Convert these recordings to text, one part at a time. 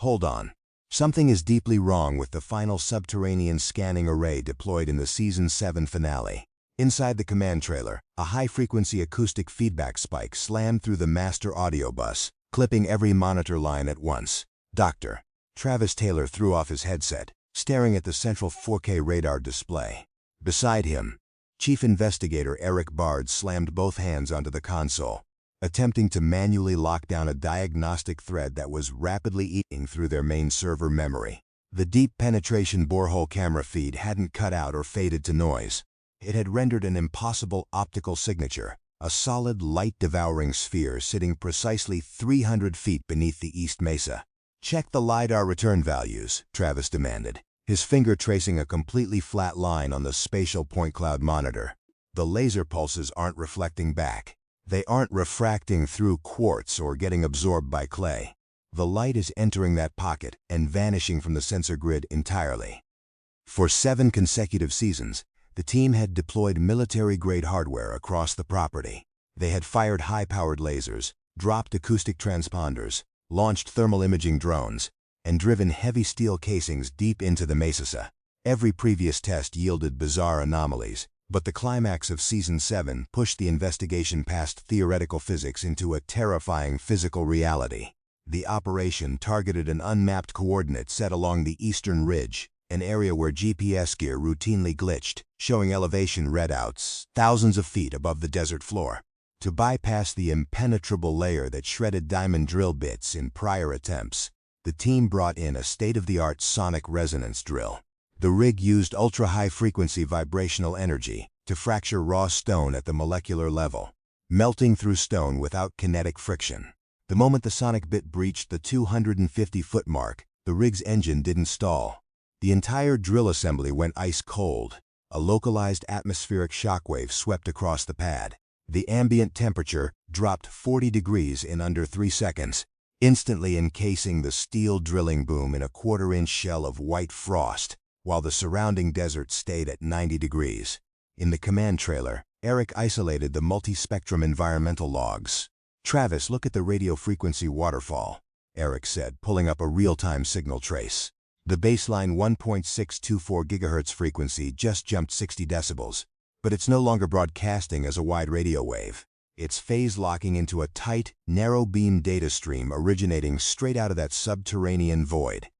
Hold on. Something is deeply wrong with the final subterranean scanning array deployed in the Season 7 finale. Inside the command trailer, a high-frequency acoustic feedback spike slammed through the master audio bus, clipping every monitor line at once. Doctor. Travis Taylor threw off his headset, staring at the central 4K radar display. Beside him, Chief Investigator Erik Bard slammed both hands onto the console, attempting to manually lock down a diagnostic thread that was rapidly eating through their main server memory. The deep penetration borehole camera feed hadn't cut out or faded to noise. It had rendered an impossible optical signature, a solid light-devouring sphere sitting precisely 300 feet beneath the East Mesa. Check the LiDAR return values, Travis demanded, his finger tracing a completely flat line on the spatial point cloud monitor. The laser pulses aren't reflecting back. They aren't refracting through quartz or getting absorbed by clay. The light is entering that pocket and vanishing from the sensor grid entirely. For 7 consecutive seasons, the team had deployed military-grade hardware across the property. They had fired high-powered lasers, dropped acoustic transponders, launched thermal imaging drones, and driven heavy steel casings deep into the Mesa. Every previous test yielded bizarre anomalies, but the climax of Season 7 pushed the investigation past theoretical physics into a terrifying physical reality. The operation targeted an unmapped coordinate set along the eastern ridge, an area where GPS gear routinely glitched, showing elevation readouts thousands of feet above the desert floor. To bypass the impenetrable layer that shredded diamond drill bits in prior attempts, the team brought in a state-of-the-art sonic resonance drill. The rig used ultra-high-frequency vibrational energy to fracture raw stone at the molecular level, melting through stone without kinetic friction. The moment the sonic bit breached the 250-foot mark, the rig's engine didn't stall. The entire drill assembly went ice cold. A localized atmospheric shockwave swept across the pad. The ambient temperature dropped 40 degrees in under 3 seconds, instantly encasing the steel drilling boom in a quarter-inch shell of white frost, while the surrounding desert stayed at 90 degrees. In the command trailer, Erik isolated the multi-spectrum environmental logs. "Travis, look at the radio frequency waterfall," Erik said, pulling up a real-time signal trace. The baseline 1.624 GHz frequency just jumped 60 decibels, but it's no longer broadcasting as a wide radio wave. It's phase-locking into a tight, narrow-beam data stream originating straight out of that subterranean void.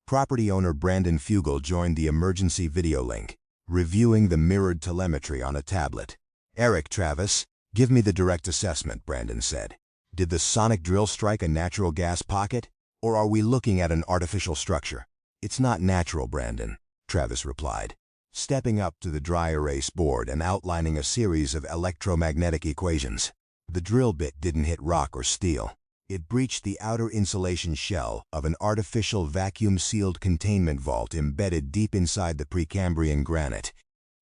Property owner Brandon Fugal joined the emergency video link, reviewing the mirrored telemetry on a tablet. "Erik, Travis, give me the direct assessment," Brandon said. "Did the sonic drill strike a natural gas pocket, or are we looking at an artificial structure?" "It's not natural, Brandon," Travis replied, stepping up to the dry erase board and outlining a series of electromagnetic equations. "The drill bit didn't hit rock or steel. It breached the outer insulation shell of an artificial vacuum-sealed containment vault embedded deep inside the Precambrian granite."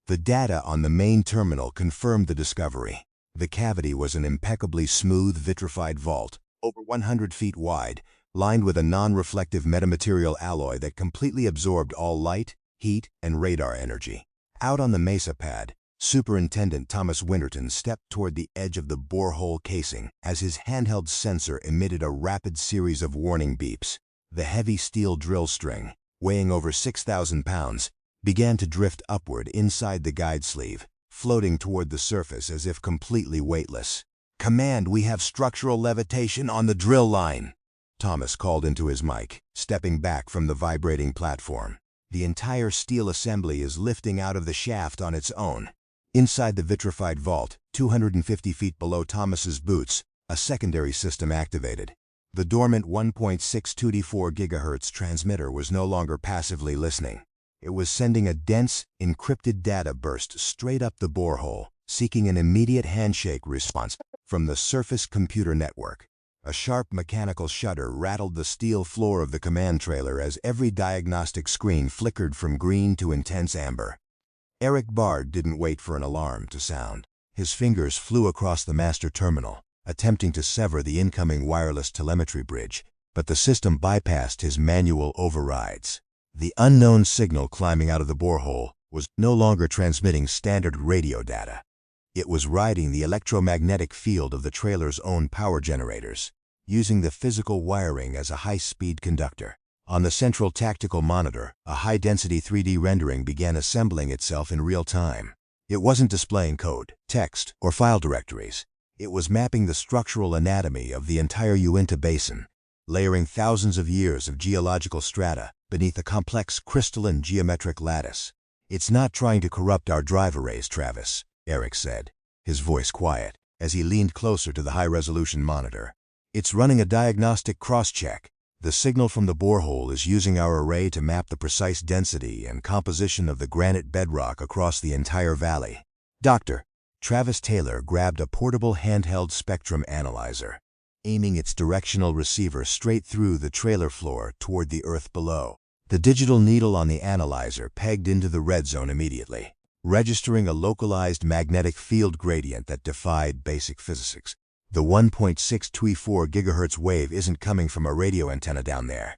The data on the main terminal confirmed the discovery. The cavity was an impeccably smooth vitrified vault, over 100 feet wide, lined with a non-reflective metamaterial alloy that completely absorbed all light, heat, and radar energy. Out on the Mesa pad, Superintendent Thomas Winterton stepped toward the edge of the borehole casing as his handheld sensor emitted a rapid series of warning beeps. The heavy steel drill string, weighing over 6,000 pounds, began to drift upward inside the guide sleeve, floating toward the surface as if completely weightless. "Command, we have structural levitation on the drill line," Thomas called into his mic, stepping back from the vibrating platform. "The entire steel assembly is lifting out of the shaft on its own." Inside the vitrified vault, 250 feet below Thomas's boots, a secondary system activated. The dormant 1.624 GHz transmitter was no longer passively listening. It was sending a dense, encrypted data burst straight up the borehole, seeking an immediate handshake response from the surface computer network. A sharp mechanical shudder rattled the steel floor of the command trailer as every diagnostic screen flickered from green to intense amber. Erik Bard didn't wait for an alarm to sound. His fingers flew across the master terminal, attempting to sever the incoming wireless telemetry bridge, but the system bypassed his manual overrides. The unknown signal climbing out of the borehole was no longer transmitting standard radio data. It was riding the electromagnetic field of the trailer's own power generators, using the physical wiring as a high-speed conductor. On the central tactical monitor, a high-density 3D rendering began assembling itself in real time. It wasn't displaying code, text, or file directories. It was mapping the structural anatomy of the entire Uinta Basin, layering thousands of years of geological strata beneath a complex crystalline geometric lattice. "It's not trying to corrupt our drive arrays, Travis," Erik said, his voice quiet, as he leaned closer to the high-resolution monitor. "It's running a diagnostic cross-check. The signal from the borehole is using our array to map the precise density and composition of the granite bedrock across the entire valley." "Doctor." Travis Taylor grabbed a portable handheld spectrum analyzer, aiming its directional receiver straight through the trailer floor toward the earth below. The digital needle on the analyzer pegged into the red zone immediately, registering a localized magnetic field gradient that defied basic physics. "The 1.624 GHz wave isn't coming from a radio antenna down there,"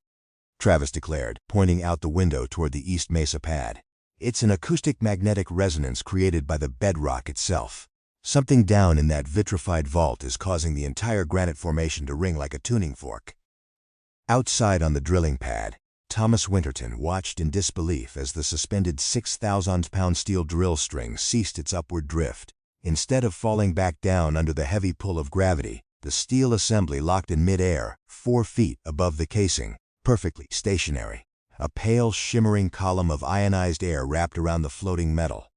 Travis declared, pointing out the window toward the East Mesa pad. "It's an acoustic magnetic resonance created by the bedrock itself. Something down in that vitrified vault is causing the entire granite formation to ring like a tuning fork." Outside on the drilling pad, Thomas Winterton watched in disbelief as the suspended 6,000-pound steel drill string ceased its upward drift. Instead of falling back down under the heavy pull of gravity, the steel assembly locked in mid-air, 4 feet above the casing, perfectly stationary. A pale, shimmering column of ionized air wrapped around the floating metal,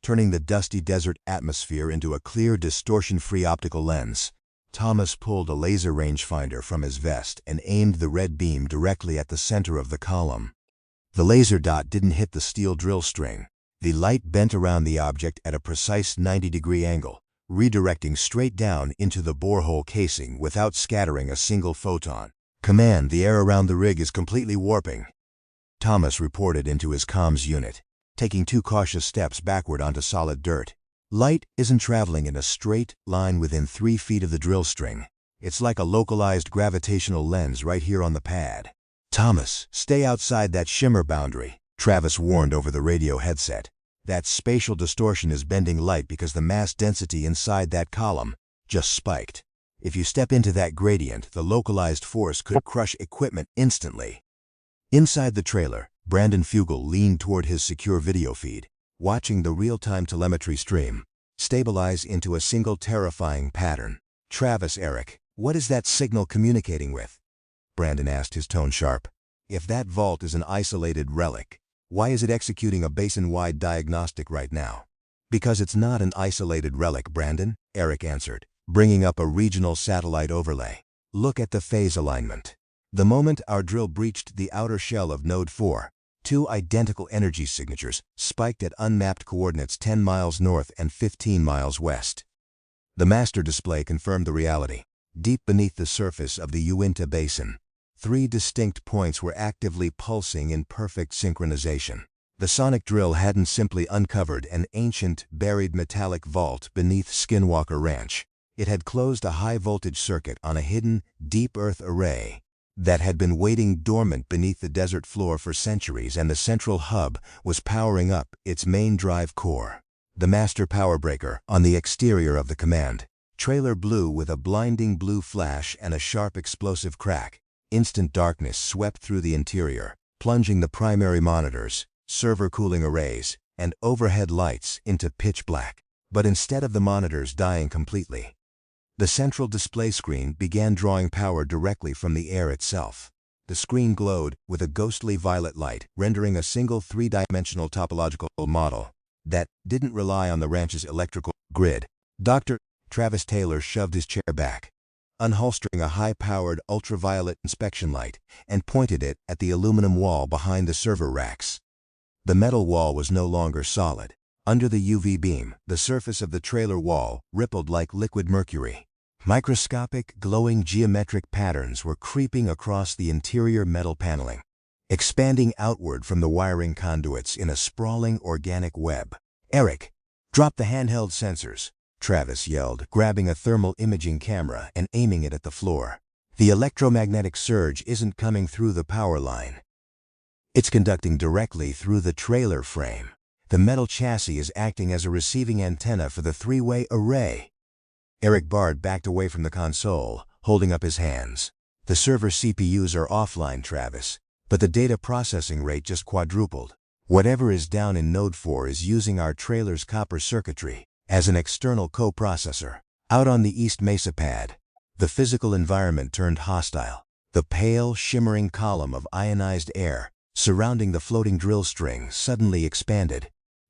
turning the dusty desert atmosphere into a clear, distortion-free optical lens. Thomas pulled a laser rangefinder from his vest and aimed the red beam directly at the center of the column. The laser dot didn't hit the steel drill string. The light bent around the object at a precise 90-degree angle, redirecting straight down into the borehole casing without scattering a single photon. "Command, the air around the rig is completely warping," Thomas reported into his comms unit, taking 2 cautious steps backward onto solid dirt. "Light isn't traveling in a straight line within 3 feet of the drill string. It's like a localized gravitational lens right here on the pad." "Thomas, stay outside that shimmer boundary," Travis warned over the radio headset. "That spatial distortion is bending light because the mass density inside that column just spiked. If you step into that gradient, the localized force could crush equipment instantly." Inside the trailer, Brandon Fugal leaned toward his secure video feed, watching the real-time telemetry stream stabilize into a single terrifying pattern. "Travis, Erik, what is that signal communicating with?" Brandon asked, his tone sharp. "If that vault is an isolated relic, why is it executing a basin-wide diagnostic right now?" "Because it's not an isolated relic, Brandon," Erik answered, bringing up a regional satellite overlay. "Look at the phase alignment. The moment our drill breached the outer shell of Node 4, 2 identical energy signatures spiked at unmapped coordinates 10 miles north and 15 miles west." The master display confirmed the reality. Deep beneath the surface of the Uinta Basin, 3 distinct points were actively pulsing in perfect synchronization. The sonic drill hadn't simply uncovered an ancient, buried metallic vault beneath Skinwalker Ranch. It had closed a high-voltage circuit on a hidden, deep earth array that had been waiting dormant beneath the desert floor for centuries, and the central hub was powering up its main drive core. The master power breaker on the exterior of the command trailer blew with a blinding blue flash and a sharp explosive crack. Instant darkness swept through the interior, plunging the primary monitors, server cooling arrays, and overhead lights into pitch black. But instead of the monitors dying completely, the central display screen began drawing power directly from the air itself. The screen glowed with a ghostly violet light, rendering a single 3-dimensional topological model that didn't rely on the ranch's electrical grid. "Dr." Travis Taylor shoved his chair back, unholstering a high-powered ultraviolet inspection light, and pointed it at the aluminum wall behind the server racks. The metal wall was no longer solid. Under the UV beam, the surface of the trailer wall rippled like liquid mercury. Microscopic, glowing geometric patterns were creeping across the interior metal paneling, expanding outward from the wiring conduits in a sprawling organic web. "Erik, drop the handheld sensors," Travis yelled, grabbing a thermal imaging camera and aiming it at the floor. "The electromagnetic surge isn't coming through the power line. It's conducting directly through the trailer frame. The metal chassis is acting as a receiving antenna for the 3-way array." Erik Bard backed away from the console, holding up his hands. "The server CPUs are offline, Travis. but the data processing rate just quadrupled. Whatever is down in Node 4 is using our trailer's copper circuitry as an external co-processor. Out on the East Mesa pad, the physical environment turned hostile. The pale, shimmering column of ionized air surrounding the floating drill string suddenly expanded,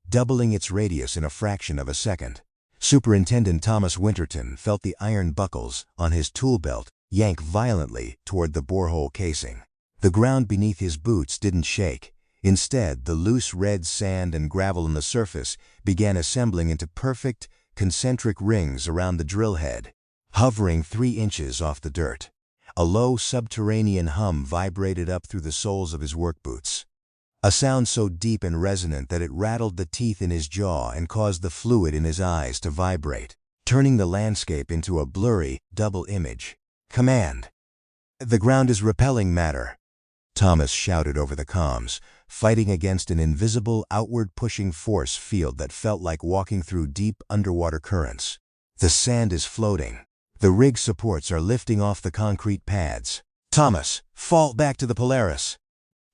doubling its radius in a fraction of a second. Superintendent Thomas Winterton felt the iron buckles on his tool belt yank violently toward the borehole casing. The ground beneath his boots didn't shake. Instead, the loose red sand and gravel on the surface began assembling into perfect, concentric rings around the drill head, hovering 3 inches off the dirt. A low subterranean hum vibrated up through the soles of his work boots, a sound so deep and resonant that it rattled the teeth in his jaw and caused the fluid in his eyes to vibrate, turning the landscape into a blurry, double image. "Command! The ground is repelling matter," Thomas shouted over the comms, fighting against an invisible, outward-pushing force field that felt like walking through deep underwater currents. "The sand is floating. The rig supports are lifting off the concrete pads. Thomas, fall back to the Polaris,"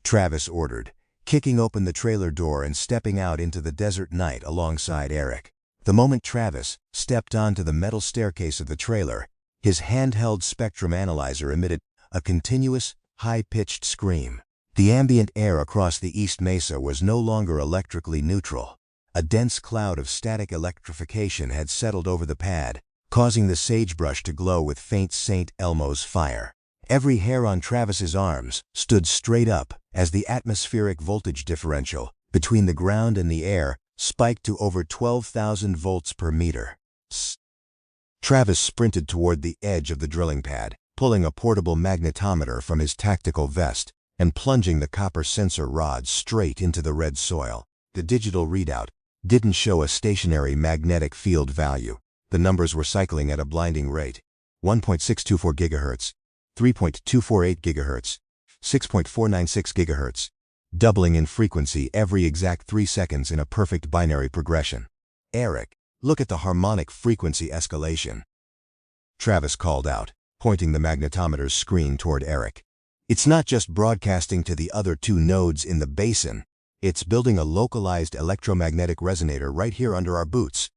Travis ordered, kicking open the trailer door and stepping out into the desert night alongside Erik. The moment Travis stepped onto the metal staircase of the trailer, his handheld spectrum analyzer emitted a continuous, high-pitched scream. The ambient air across the East Mesa was no longer electrically neutral. A dense cloud of static electrification had settled over the pad, causing the sagebrush to glow with faint St. Elmo's fire. Every hair on Travis's arms stood straight up as the atmospheric voltage differential between the ground and the air spiked to over 12,000 volts per meter. Travis sprinted toward the edge of the drilling pad, pulling a portable magnetometer from his tactical vest and plunging the copper sensor rod straight into the red soil. The digital readout didn't show a stationary magnetic field value. The numbers were cycling at a blinding rate: 1.624 GHz, 3.248 GHz, 6.496 GHz, doubling in frequency every exact 3 seconds in a perfect binary progression. "Erik, look at the harmonic frequency escalation," Travis called out, pointing the magnetometer's screen toward Erik. "It's not just broadcasting to the other 2 nodes in the basin. It's building a localized electromagnetic resonator right here under our boots."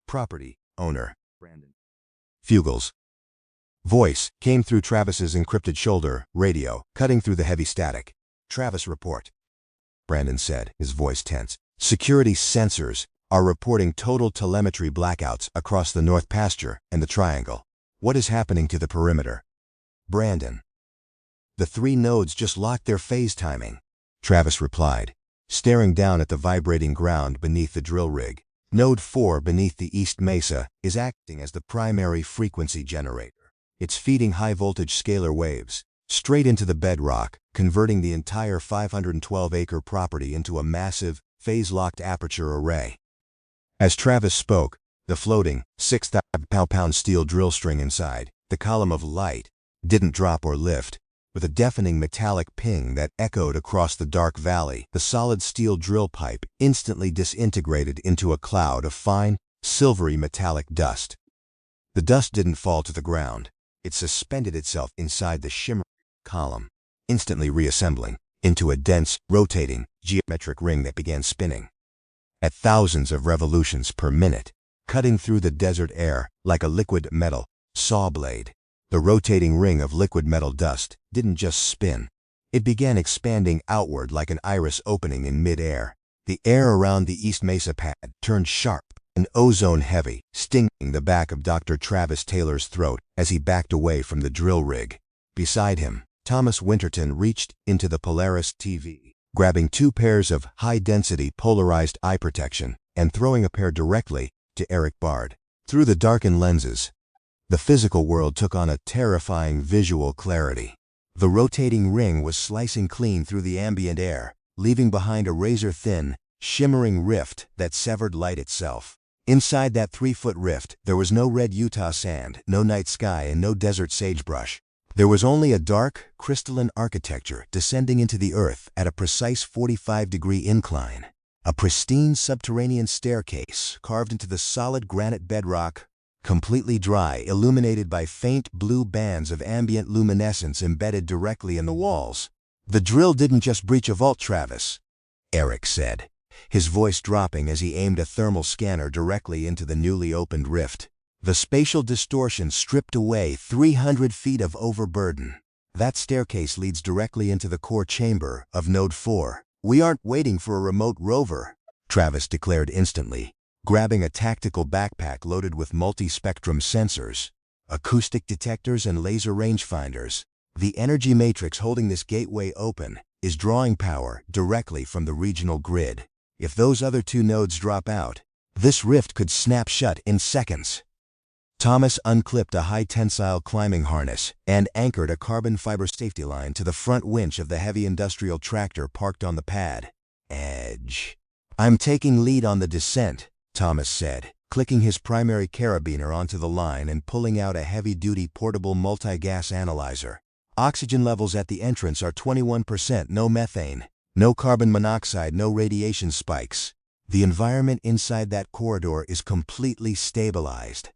Property owner Brandon Fugal's voice came through Travis's encrypted shoulder radio, cutting through the heavy static. "Travis, report," Brandon said, his voice tense. "Security sensors are reporting total telemetry blackouts across the North Pasture and the Triangle. What is happening to the perimeter?" "Brandon, the 3 nodes just locked their phase timing," Travis replied, staring down at the vibrating ground beneath the drill rig. "Node 4 beneath the East Mesa is acting as the primary frequency generator. It's feeding high-voltage scalar waves straight into the bedrock, converting the entire 512-acre property into a massive, phase-locked aperture array." As Travis spoke, the floating, 6,000-pound steel drill string inside the column of light didn't drop or lift. With a deafening metallic ping that echoed across the dark valley, the solid steel drill pipe instantly disintegrated into a cloud of fine, silvery metallic dust. The dust didn't fall to the ground. It suspended itself inside the shimmering column, instantly reassembling into a dense, rotating, geometric ring that began spinning at thousands of revolutions per minute, cutting through the desert air like a liquid metal saw blade. The rotating ring of liquid metal dust didn't just spin. It began expanding outward like an iris opening in mid-air. The air around the East Mesa pad turned sharp and ozone-heavy, stinging the back of Dr. Travis Taylor's throat as he backed away from the drill rig. Beside him, Thomas Winterton reached into the Polaris TV, grabbing 2 pairs of high-density polarized eye protection and throwing a pair directly to Erik Bard. Through the darkened lenses, the physical world took on a terrifying visual clarity. The rotating ring was slicing clean through the ambient air, leaving behind a razor-thin, shimmering rift that severed light itself. Inside that 3-foot rift, there was no red Utah sand, no night sky, and no desert sagebrush. There was only a dark, crystalline architecture descending into the earth at a precise 45-degree incline. A pristine subterranean staircase carved into the solid granite bedrock, completely dry, illuminated by faint blue bands of ambient luminescence embedded directly in the walls. The drill didn't just breach a vault, Travis, Erik said, his voice dropping as he aimed a thermal scanner directly into the newly opened rift. The spatial distortion stripped away 300 feet of overburden. That staircase leads directly into the core chamber of Node 4. We aren't waiting for a remote rover, Travis declared instantly, grabbing a tactical backpack loaded with multi-spectrum sensors, acoustic detectors, and laser rangefinders. The energy matrix holding this gateway open is drawing power directly from the regional grid. If those other two nodes drop out, this rift could snap shut in seconds. Thomas unclipped a high-tensile climbing harness and anchored a carbon fiber safety line to the front winch of the heavy industrial tractor parked on the pad. Edge. I'm taking lead on the descent, Thomas said, clicking his primary carabiner onto the line and pulling out a heavy-duty portable multi-gas analyzer. Oxygen levels at the entrance are 21%, no methane, no carbon monoxide, no radiation spikes. The environment inside that corridor is completely stabilized.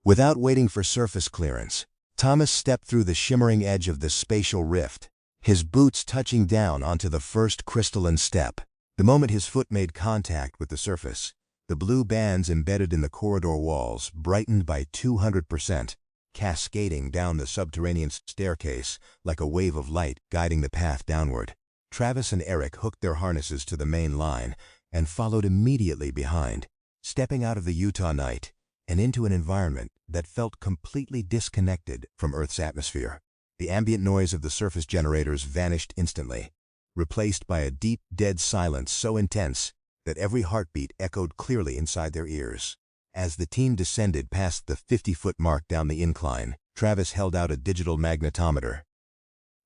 Without waiting for surface clearance, Thomas stepped through the shimmering edge of the spatial rift, his boots touching down onto the first crystalline step. The moment his foot made contact with the surface, the blue bands embedded in the corridor walls brightened by 200%, cascading down the subterranean staircase like a wave of light guiding the path downward. Travis and Erik hooked their harnesses to the main line and followed immediately behind, stepping out of the Utah night and into an environment that felt completely disconnected from Earth's atmosphere. The ambient noise of the surface generators vanished instantly, replaced by a deep, dead silence so intense that every heartbeat echoed clearly inside their ears. As the team descended past the 50-foot mark down the incline, Travis held out a digital magnetometer.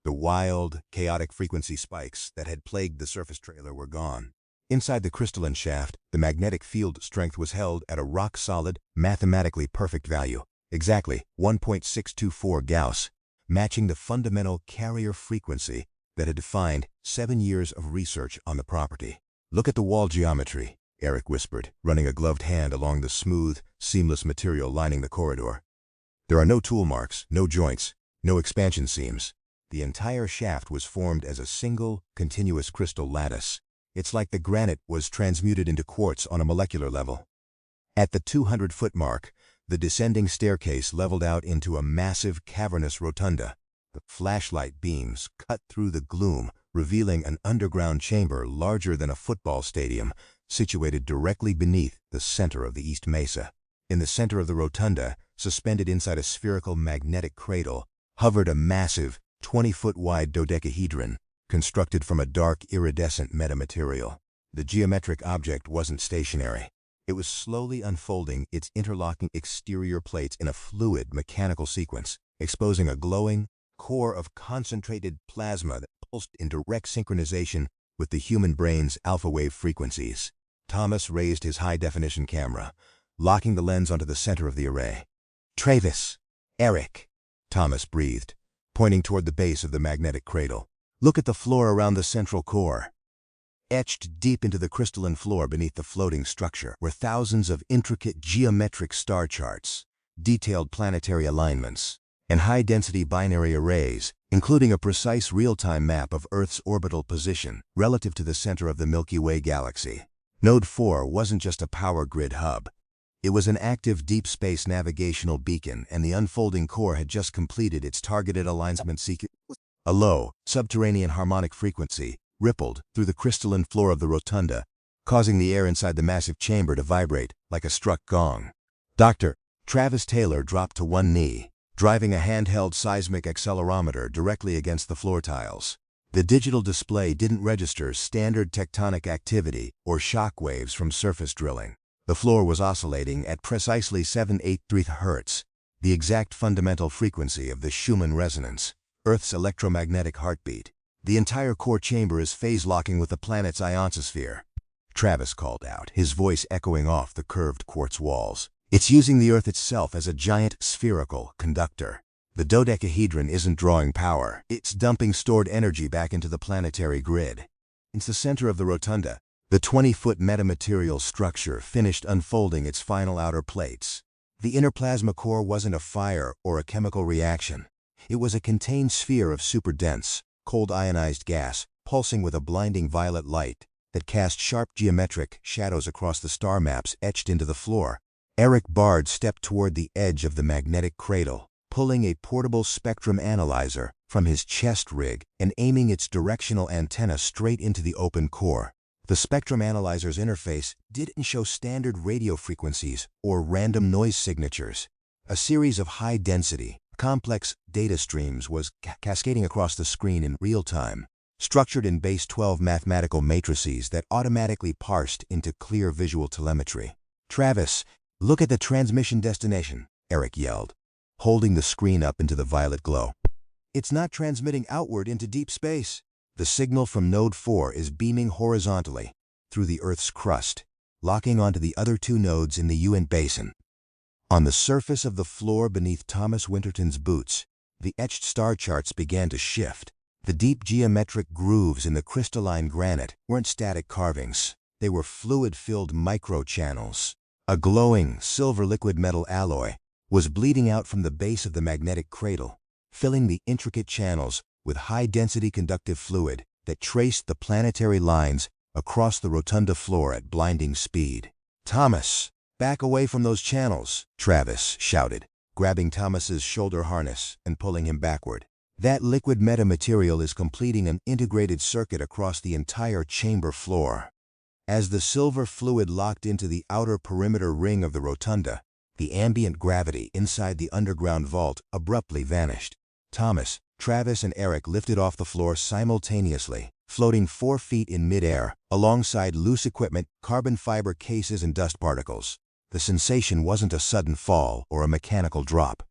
The wild, chaotic frequency spikes that had plagued the surface trailer were gone. Inside the crystalline shaft, the magnetic field strength was held at a rock-solid, mathematically perfect value, exactly 1.624 Gauss, matching the fundamental carrier frequency that had defined 7 years of research on the property. Look at the wall geometry, Erik whispered, running a gloved hand along the smooth, seamless material lining the corridor. There are no tool marks, no joints, no expansion seams. The entire shaft was formed as a single, continuous crystal lattice. It's like the granite was transmuted into quartz on a molecular level. At the 200-foot mark, the descending staircase leveled out into a massive cavernous rotunda. The flashlight beams cut through the gloom, revealing an underground chamber larger than a football stadium, situated directly beneath the center of the East Mesa. In the center of the rotunda, suspended inside a spherical magnetic cradle, hovered a massive, 20-foot-wide dodecahedron, constructed from a dark iridescent metamaterial. The geometric object wasn't stationary. It was slowly unfolding its interlocking exterior plates in a fluid mechanical sequence, exposing a glowing core of concentrated plasma that pulsed in direct synchronization with the human brain's alpha-wave frequencies. Thomas raised his high-definition camera, locking the lens onto the center of the array. "Travis, Erik," Thomas breathed, pointing toward the base of the magnetic cradle. "Look at the floor around the central core." Etched deep into the crystalline floor beneath the floating structure were thousands of intricate geometric star charts, detailed planetary alignments, and high-density binary arrays, including a precise real-time map of Earth's orbital position relative to the center of the Milky Way galaxy. Node 4 wasn't just a power grid hub. It was an active deep space navigational beacon, and the unfolding core had just completed its targeted alignment sequence. A low, subterranean harmonic frequency rippled through the crystalline floor of the rotunda, causing the air inside the massive chamber to vibrate like a struck gong. Dr. Travis Taylor dropped to one knee, driving a handheld seismic accelerometer directly against the floor tiles. The digital display didn't register standard tectonic activity or shock waves from surface drilling. The floor was oscillating at precisely 783 Hz, the exact fundamental frequency of the Schumann resonance, Earth's electromagnetic heartbeat. "The entire core chamber is phase-locking with the planet's ionosphere," Travis called out, his voice echoing off the curved quartz walls. "It's using the Earth itself as a giant spherical conductor. The dodecahedron isn't drawing power. It's dumping stored energy back into the planetary grid." Into the center of the rotunda, the 20-foot metamaterial structure finished unfolding its final outer plates. The inner plasma core wasn't a fire or a chemical reaction. It was a contained sphere of superdense, cold ionized gas, pulsing with a blinding violet light that cast sharp geometric shadows across the star maps etched into the floor. Erik Bard stepped toward the edge of the magnetic cradle, pulling a portable spectrum analyzer from his chest rig and aiming its directional antenna straight into the open core. The spectrum analyzer's interface didn't show standard radio frequencies or random noise signatures. A series of high-density, complex data streams was cascading across the screen in real time, structured in base 12 mathematical matrices that automatically parsed into clear visual telemetry. "Travis, look at the transmission destination," Erik yelled, holding the screen up into the violet glow. "It's not transmitting outward into deep space. The signal from Node 4 is beaming horizontally through the Earth's crust, locking onto the other two nodes in the Uint Basin." On the surface of the floor beneath Thomas Winterton's boots, the etched star charts began to shift. The deep geometric grooves in the crystalline granite weren't static carvings. They were fluid-filled microchannels. A glowing, silver liquid metal alloy was bleeding out from the base of the magnetic cradle, filling the intricate channels with high-density conductive fluid that traced the planetary lines across the rotunda floor at blinding speed. "Thomas, back away from those channels," Travis shouted, grabbing Thomas's shoulder harness and pulling him backward. "That liquid metamaterial is completing an integrated circuit across the entire chamber floor." As the silver fluid locked into the outer perimeter ring of the rotunda, the ambient gravity inside the underground vault abruptly vanished. Thomas, Travis, and Erik lifted off the floor simultaneously, floating 4 feet in midair, alongside loose equipment, carbon fiber cases, and dust particles. The sensation wasn't a sudden fall or a mechanical drop.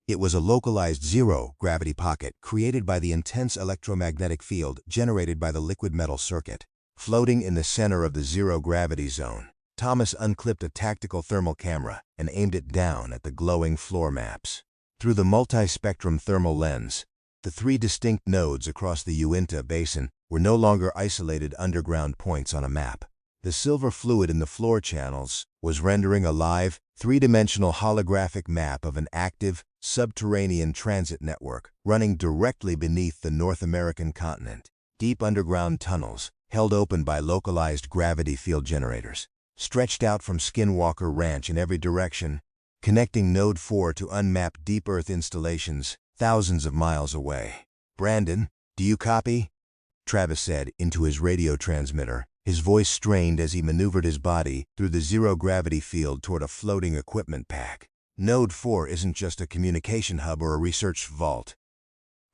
It was a localized zero-gravity pocket created by the intense electromagnetic field generated by the liquid metal circuit. Floating in the center of the zero-gravity zone, Thomas unclipped a tactical thermal camera and aimed it down at the glowing floor maps. Through the multi-spectrum thermal lens, the 3 distinct nodes across the Uinta Basin were no longer isolated underground points on a map. The silver fluid in the floor channels was rendering a live, 3-dimensional holographic map of an active, subterranean transit network running directly beneath the North American continent. Deep underground tunnels, held open by localized gravity field generators, stretched out from Skinwalker Ranch in every direction, connecting Node 4 to unmapped deep Earth installations thousands of miles away. "Brandon, do you copy?" Travis said into his radio transmitter, his voice strained as he maneuvered his body through the zero-gravity field toward a floating equipment pack. "Node 4 isn't just a communication hub or a research vault."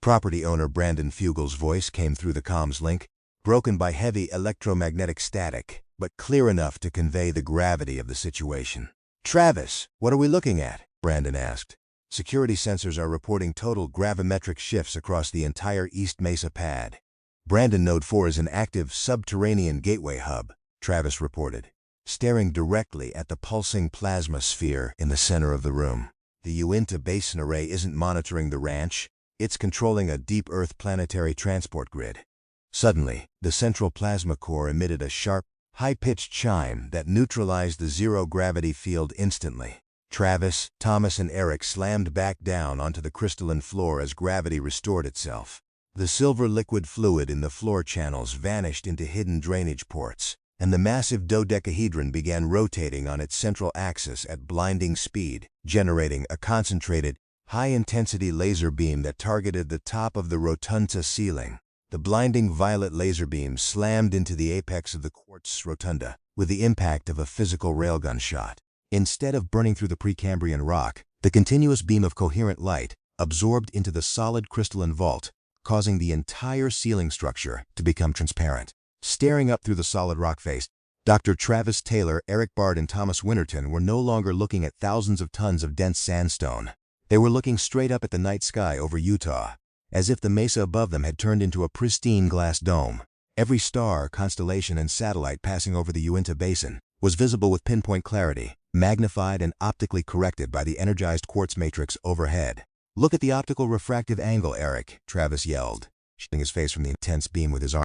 Property owner Brandon Fugal's voice came through the comms link, broken by heavy electromagnetic static, but clear enough to convey the gravity of the situation. "Travis, what are we looking at?" Brandon asked. "Security sensors are reporting total gravimetric shifts across the entire East Mesa pad." "Brandon, Node 4 is an active subterranean gateway hub," Travis reported, staring directly at the pulsing plasma sphere in the center of the room. "The Uinta Basin Array isn't monitoring the ranch. It's controlling a deep Earth planetary transport grid." Suddenly, the central plasma core emitted a sharp, high-pitched chime that neutralized the zero-gravity field instantly. Travis, Thomas, and Erik slammed back down onto the crystalline floor as gravity restored itself. The silver liquid fluid in the floor channels vanished into hidden drainage ports, and the massive dodecahedron began rotating on its central axis at blinding speed, generating a concentrated, high-intensity laser beam that targeted the top of the rotunda ceiling. The blinding violet laser beam slammed into the apex of the quartz rotunda with the impact of a physical railgun shot. Instead of burning through the Precambrian rock, the continuous beam of coherent light absorbed into the solid crystalline vault, causing the entire ceiling structure to become transparent. Staring up through the solid rock face, Dr. Travis Taylor, Erik Bard, and Thomas Winterton were no longer looking at thousands of tons of dense sandstone. They were looking straight up at the night sky over Utah, as if the mesa above them had turned into a pristine glass dome. Every star, constellation, and satellite passing over the Uinta Basin was visible with pinpoint clarity, magnified and optically corrected by the energized quartz matrix overhead. "Look at the optical refractive angle, Erik," Travis yelled, shielding his face from the intense beam with his arm.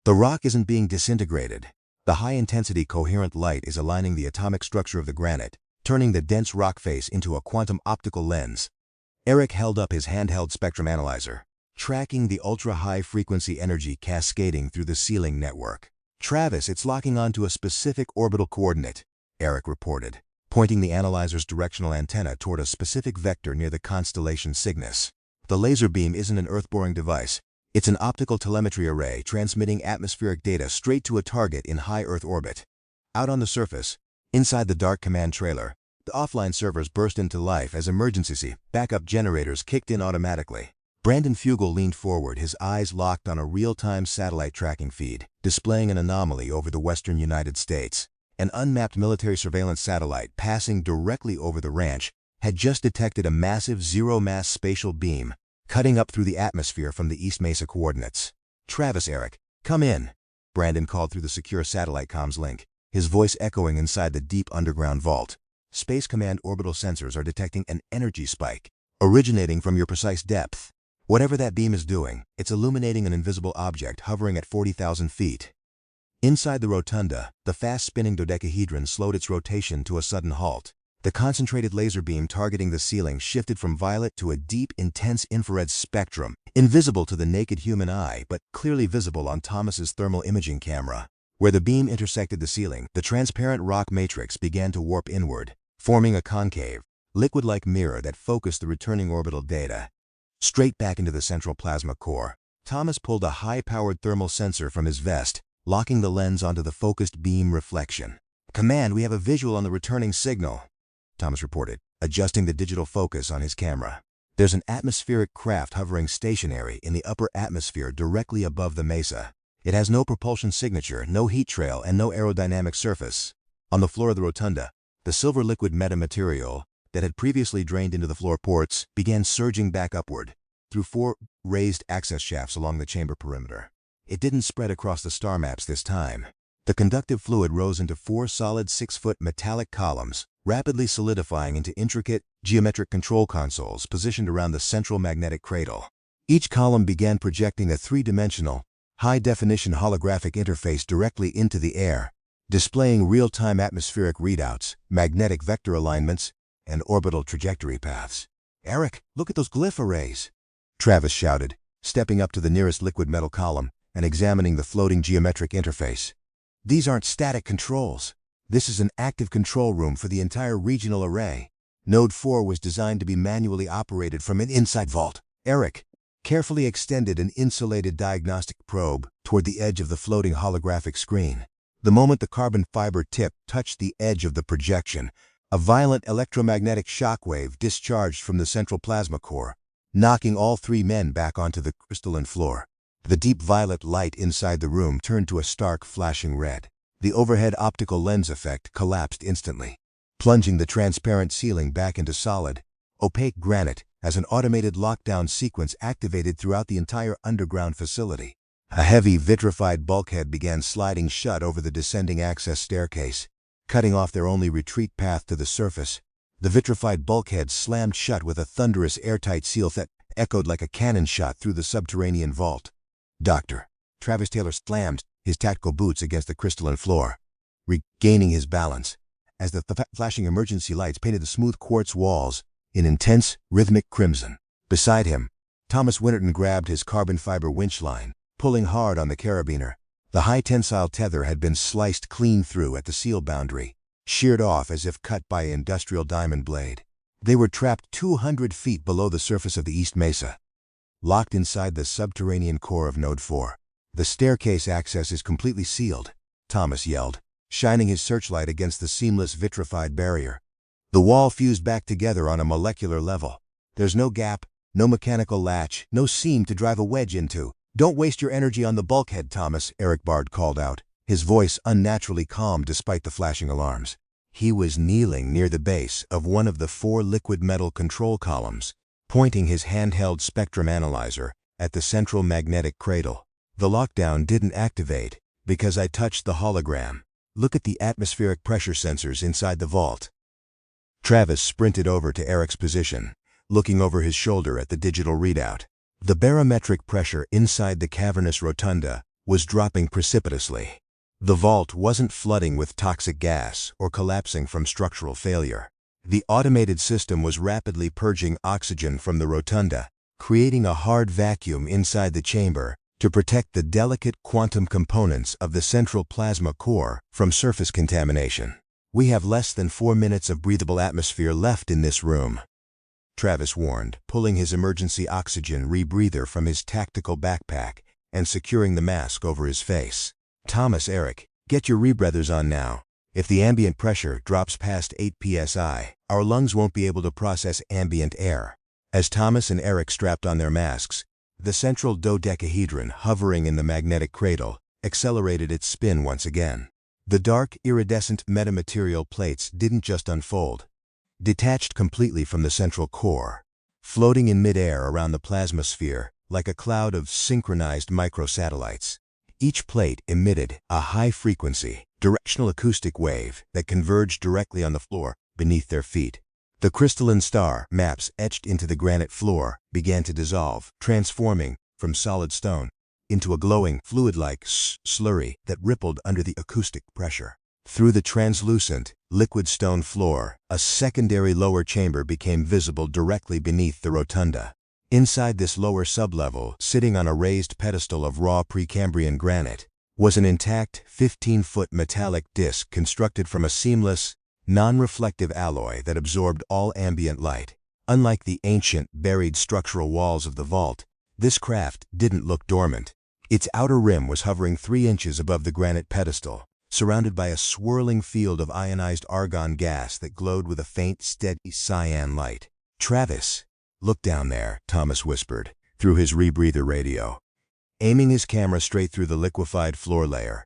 "The rock isn't being disintegrated. The high-intensity coherent light is aligning the atomic structure of the granite, turning the dense rock face into a quantum optical lens." Erik held up his handheld spectrum analyzer, tracking the ultra-high frequency energy cascading through the ceiling network. "Travis, it's locking onto a specific orbital coordinate," Erik reported, pointing the analyzer's directional antenna toward a specific vector near the constellation Cygnus. "The laser beam isn't an Earth-boring device. It's an optical telemetry array transmitting atmospheric data straight to a target in high Earth orbit." Out on the surface, inside the dark command trailer, the offline servers burst into life as emergency backup generators kicked in automatically. Brandon Fugal leaned forward, his eyes locked on a real-time satellite tracking feed, displaying an anomaly over the western United States. An unmapped military surveillance satellite passing directly over the ranch had just detected a massive zero-mass spatial beam cutting up through the atmosphere from the East Mesa coordinates. "Travis, Erik, come in," Brandon called through the secure satellite comms link, his voice echoing inside the deep underground vault. "Space Command orbital sensors are detecting an energy spike originating from your precise depth. Whatever that beam is doing, it's illuminating an invisible object hovering at 40,000 feet. Inside the rotunda, the fast-spinning dodecahedron slowed its rotation to a sudden halt. The concentrated laser beam targeting the ceiling shifted from violet to a deep, intense infrared spectrum, invisible to the naked human eye but clearly visible on Thomas's thermal imaging camera. Where the beam intersected the ceiling, the transparent rock matrix began to warp inward, forming a concave, liquid-like mirror that focused the returning orbital data straight back into the central plasma core. Thomas pulled a high-powered thermal sensor from his vest, locking the lens onto the focused beam reflection. "Command, we have a visual on the returning signal," Thomas reported, adjusting the digital focus on his camera. "There's an atmospheric craft hovering stationary in the upper atmosphere directly above the mesa. It has no propulsion signature, no heat trail, and no aerodynamic surface." On the floor of the rotunda, the silver liquid metamaterial that had previously drained into the floor ports began surging back upward through 4 raised access shafts along the chamber perimeter. It didn't spread across the star maps this time. The conductive fluid rose into 4 solid 6-foot metallic columns, rapidly solidifying into intricate, geometric control consoles positioned around the central magnetic cradle. Each column began projecting a 3-dimensional, high-definition holographic interface directly into the air, displaying real-time atmospheric readouts, magnetic vector alignments, and orbital trajectory paths. "Erik, look at those glyph arrays," Travis shouted, stepping up to the nearest liquid metal column and examining the floating geometric interface. "These aren't static controls. This is an active control room for the entire regional array. Node 4 was designed to be manually operated from an inside vault." Erik carefully extended an insulated diagnostic probe toward the edge of the floating holographic screen. The moment the carbon fiber tip touched the edge of the projection, a violent electromagnetic shockwave discharged from the central plasma core, knocking all 3 men back onto the crystalline floor. The deep violet light inside the room turned to a stark flashing red. The overhead optical lens effect collapsed instantly, plunging the transparent ceiling back into solid, opaque granite as an automated lockdown sequence activated throughout the entire underground facility. A heavy vitrified bulkhead began sliding shut over the descending access staircase, cutting off their only retreat path to the surface. The vitrified bulkhead slammed shut with a thunderous airtight seal that echoed like a cannon shot through the subterranean vault. "Doctor," Travis Taylor slammed his tactical boots against the crystalline floor, regaining his balance, as the flashing emergency lights painted the smooth quartz walls in intense, rhythmic crimson. Beside him, Thomas Winterton grabbed his carbon fiber winch line, pulling hard on the carabiner. The high-tensile tether had been sliced clean through at the seal boundary, sheared off as if cut by an industrial diamond blade. They were trapped 200 feet below the surface of the East Mesa, locked inside the subterranean core of Node 4. "The staircase access is completely sealed," Thomas yelled, shining his searchlight against the seamless vitrified barrier. "The wall fused back together on a molecular level. There's no gap, no mechanical latch, no seam to drive a wedge into." "Don't waste your energy on the bulkhead, Thomas," Erik Bard called out, his voice unnaturally calm despite the flashing alarms. He was kneeling near the base of one of the 4 liquid metal control columns, pointing his handheld spectrum analyzer at the central magnetic cradle. "The lockdown didn't activate because I touched the hologram. Look at the atmospheric pressure sensors inside the vault." Travis sprinted over to Erik's position, looking over his shoulder at the digital readout. The barometric pressure inside the cavernous rotunda was dropping precipitously. The vault wasn't flooding with toxic gas or collapsing from structural failure. The automated system was rapidly purging oxygen from the rotunda, creating a hard vacuum inside the chamber to protect the delicate quantum components of the central plasma core from surface contamination. "We have less than 4 minutes of breathable atmosphere left in this room," Travis warned, pulling his emergency oxygen rebreather from his tactical backpack and securing the mask over his face. "Thomas, Erik, get your rebreathers on now. If the ambient pressure drops past 8 psi, our lungs won't be able to process ambient air." As Thomas and Erik strapped on their masks, the central dodecahedron hovering in the magnetic cradle accelerated its spin once again. The dark, iridescent metamaterial plates didn't just unfold. Detached completely from the central core, floating in midair around the plasma sphere like a cloud of synchronized microsatellites. Each plate emitted a high-frequency, directional acoustic wave that converged directly on the floor beneath their feet. The crystalline star maps etched into the granite floor began to dissolve, transforming from solid stone into a glowing, fluid-like slurry that rippled under the acoustic pressure. Through the translucent, liquid stone floor, a secondary lower chamber became visible directly beneath the rotunda. Inside this lower sublevel, sitting on a raised pedestal of raw Precambrian granite, was an intact 15-foot metallic disc constructed from a seamless, non-reflective alloy that absorbed all ambient light. Unlike the ancient, buried structural walls of the vault, this craft didn't look dormant. Its outer rim was hovering 3 inches above the granite pedestal, surrounded by a swirling field of ionized argon gas that glowed with a faint, steady cyan light. "Travis, look down there," Thomas whispered, through his rebreather radio, aiming his camera straight through the liquefied floor layer.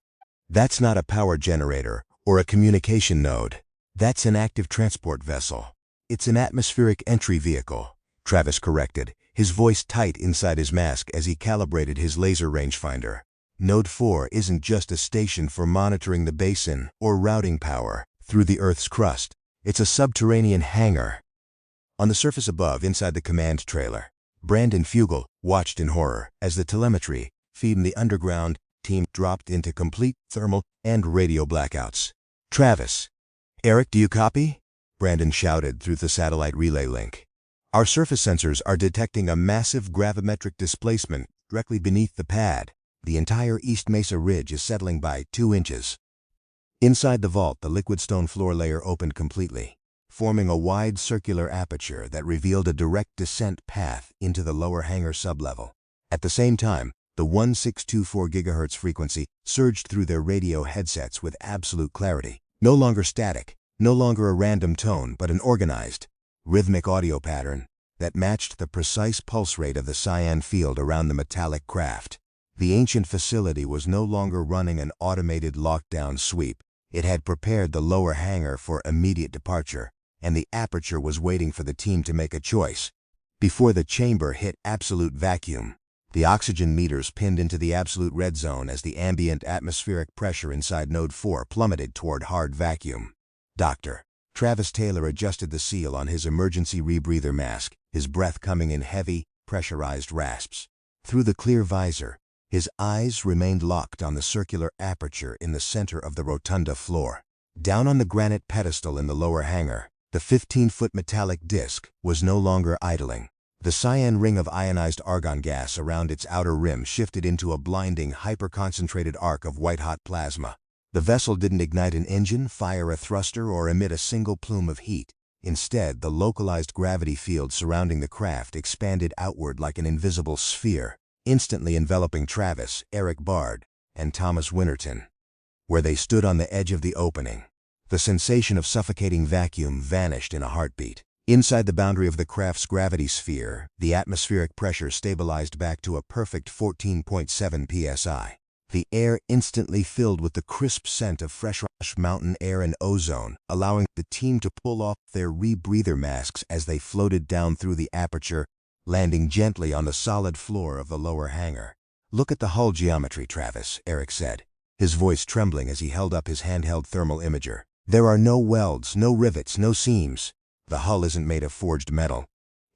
"That's not a power generator or a communication node. That's an active transport vessel." "It's an atmospheric entry vehicle," Travis corrected, his voice tight inside his mask as he calibrated his laser rangefinder. "Node 4 isn't just a station for monitoring the basin or routing power through the Earth's crust. It's a subterranean hangar." On the surface above, inside the command trailer, Brandon Fugal watched in horror as the telemetry feed in the underground team dropped into complete thermal and radio blackouts. "Travis, Erik, do you copy?" Brandon shouted through the satellite relay link. "Our surface sensors are detecting a massive gravimetric displacement directly beneath the pad. The entire East Mesa ridge is settling by 2 inches." Inside the vault, the liquid stone floor layer opened completely, forming a wide circular aperture that revealed a direct descent path into the lower hangar sublevel. At the same time, the 1624 GHz frequency surged through their radio headsets with absolute clarity. No longer static, no longer a random tone, but an organized, rhythmic audio pattern that matched the precise pulse rate of the cyan field around the metallic craft. The ancient facility was no longer running an automated lockdown sweep. It had prepared the lower hangar for immediate departure, and the aperture was waiting for the team to make a choice. Before the chamber hit absolute vacuum, the oxygen meters pinned into the absolute red zone as the ambient atmospheric pressure inside Node 4 plummeted toward hard vacuum. "Doctor." Travis Taylor adjusted the seal on his emergency rebreather mask, his breath coming in heavy, pressurized rasps. Through the clear visor, his eyes remained locked on the circular aperture in the center of the rotunda floor. Down on the granite pedestal in the lower hangar, the 15-foot metallic disc was no longer idling. The cyan ring of ionized argon gas around its outer rim shifted into a blinding, hyper-concentrated arc of white-hot plasma. The vessel didn't ignite an engine, fire a thruster, or emit a single plume of heat. Instead, the localized gravity field surrounding the craft expanded outward like an invisible sphere, instantly enveloping Travis, Erik Bard, and Thomas Winterton. Where they stood on the edge of the opening, the sensation of suffocating vacuum vanished in a heartbeat. Inside the boundary of the craft's gravity sphere, the atmospheric pressure stabilized back to a perfect 14.7 psi. The air instantly filled with the crisp scent of fresh mountain air and ozone, allowing the team to pull off their rebreather masks as they floated down through the aperture, landing gently on the solid floor of the lower hangar. "Look at the hull geometry, Travis," Erik said, his voice trembling as he held up his handheld thermal imager. "There are no welds, no rivets, no seams. The hull isn't made of forged metal.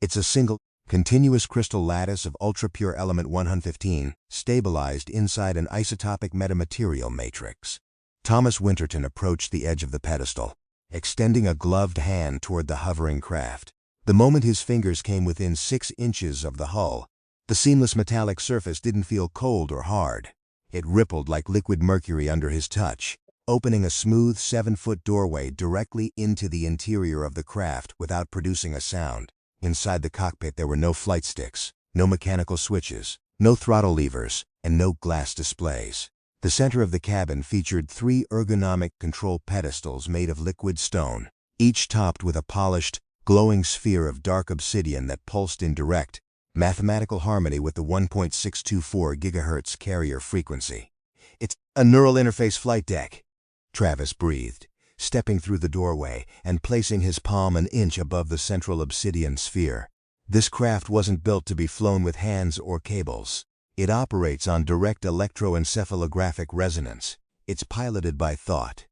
It's a single, continuous crystal lattice of ultra-pure element 115, stabilized inside an isotopic metamaterial matrix." Thomas Winterton approached the edge of the pedestal, extending a gloved hand toward the hovering craft. The moment his fingers came within 6 inches of the hull, the seamless metallic surface didn't feel cold or hard. It rippled like liquid mercury under his touch, opening a smooth 7-foot doorway directly into the interior of the craft without producing a sound. Inside the cockpit there were no flight sticks, no mechanical switches, no throttle levers, and no glass displays. The center of the cabin featured 3 ergonomic control pedestals made of liquid stone, each topped with a polished, glowing sphere of dark obsidian that pulsed in direct, mathematical harmony with the 1.624 GHz carrier frequency. "It's a neural interface flight deck," Travis breathed, stepping through the doorway and placing his palm an inch above the central obsidian sphere. This craft wasn't built to be flown with hands or cables. It operates on direct electroencephalographic resonance. It's piloted by thought.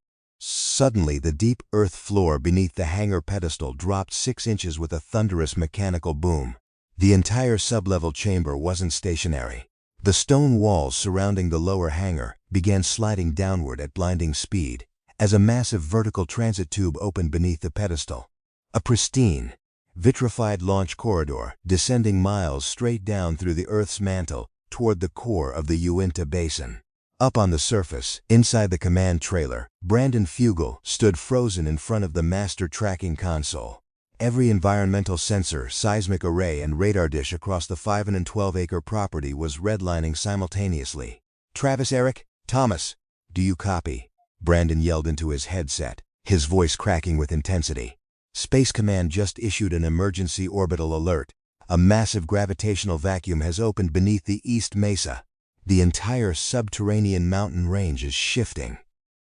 Suddenly, the deep earth floor beneath the hangar pedestal dropped 6 inches with a thunderous mechanical boom. The entire sublevel chamber wasn't stationary. The stone walls surrounding the lower hangar began sliding downward at blinding speed as a massive vertical transit tube opened beneath the pedestal. A pristine, vitrified launch corridor descending miles straight down through the Earth's mantle toward the core of the Uinta Basin. Up on the surface, inside the command trailer, Brandon Fugal stood frozen in front of the master tracking console. Every environmental sensor, seismic array, and radar dish across the 5 and 12-acre property was redlining simultaneously. "Travis, Erik, Thomas, do you copy?" Brandon yelled into his headset, his voice cracking with intensity. "Space Command just issued an emergency orbital alert. A massive gravitational vacuum has opened beneath the East Mesa. The entire subterranean mountain range is shifting."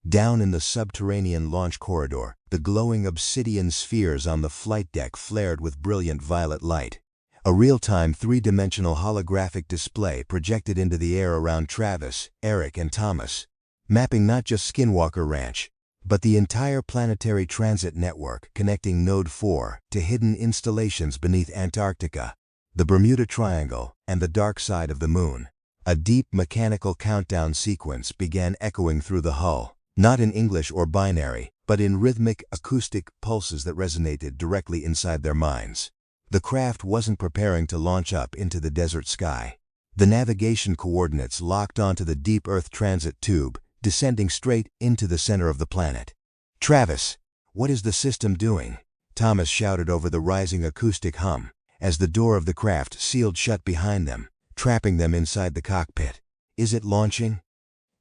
Down in the subterranean launch corridor, the glowing obsidian spheres on the flight deck flared with brilliant violet light. A real-time 3-dimensional holographic display projected into the air around Travis, Erik, and Thomas, mapping not just Skinwalker Ranch, but the entire planetary transit network connecting Node 4 to hidden installations beneath Antarctica, the Bermuda Triangle, and the dark side of the moon. A deep mechanical countdown sequence began echoing through the hull, not in English or binary, but in rhythmic, acoustic pulses that resonated directly inside their minds. The craft wasn't preparing to launch up into the desert sky. The navigation coordinates locked onto the deep Earth transit tube, descending straight into the center of the planet. "Travis, what is the system doing?" Thomas shouted over the rising acoustic hum as the door of the craft sealed shut behind them, trapping them inside the cockpit. "Is it launching?"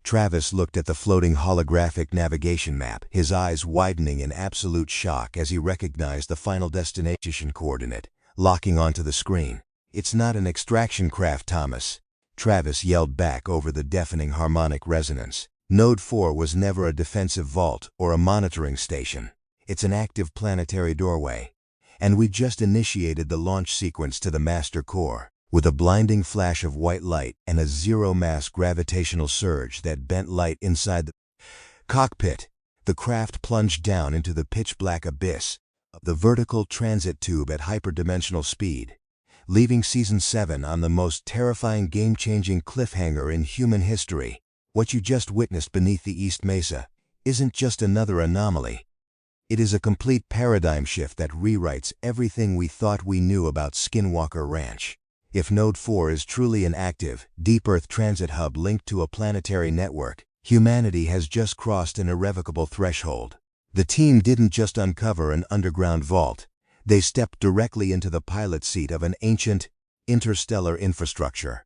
Travis looked at the floating holographic navigation map, his eyes widening in absolute shock as he recognized the final destination coordinate, locking onto the screen. "It's not an extraction craft, Thomas," Travis yelled back over the deafening harmonic resonance. "Node 4 was never a defensive vault or a monitoring station. It's an active planetary doorway. And we just initiated the launch sequence to the master core." With a blinding flash of white light and a zero-mass gravitational surge that bent light inside the cockpit, the craft plunged down into the pitch-black abyss of the vertical transit tube at hyperdimensional speed, leaving Season 7 on the most terrifying game-changing cliffhanger in human history. What you just witnessed beneath the East Mesa isn't just another anomaly. It is a complete paradigm shift that rewrites everything we thought we knew about Skinwalker Ranch. If Node 4 is truly an active, deep Earth transit hub linked to a planetary network, humanity has just crossed an irrevocable threshold. The team didn't just uncover an underground vault. They stepped directly into the pilot seat of an ancient, interstellar infrastructure.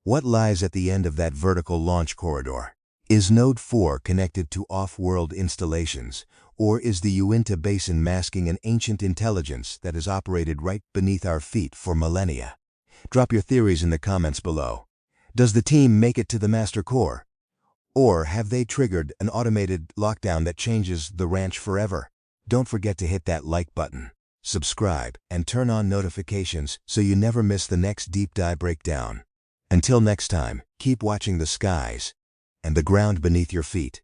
What lies at the end of that vertical launch corridor? Is Node 4 connected to off-world installations, or is the Uinta Basin masking an ancient intelligence that has operated right beneath our feet for millennia? Drop your theories in the comments below. Does the team make it to the master core? Or have they triggered an automated lockdown that changes the ranch forever? Don't forget to hit that like button, subscribe, and turn on notifications so you never miss the next deep dive breakdown. Until next time, keep watching the skies and the ground beneath your feet.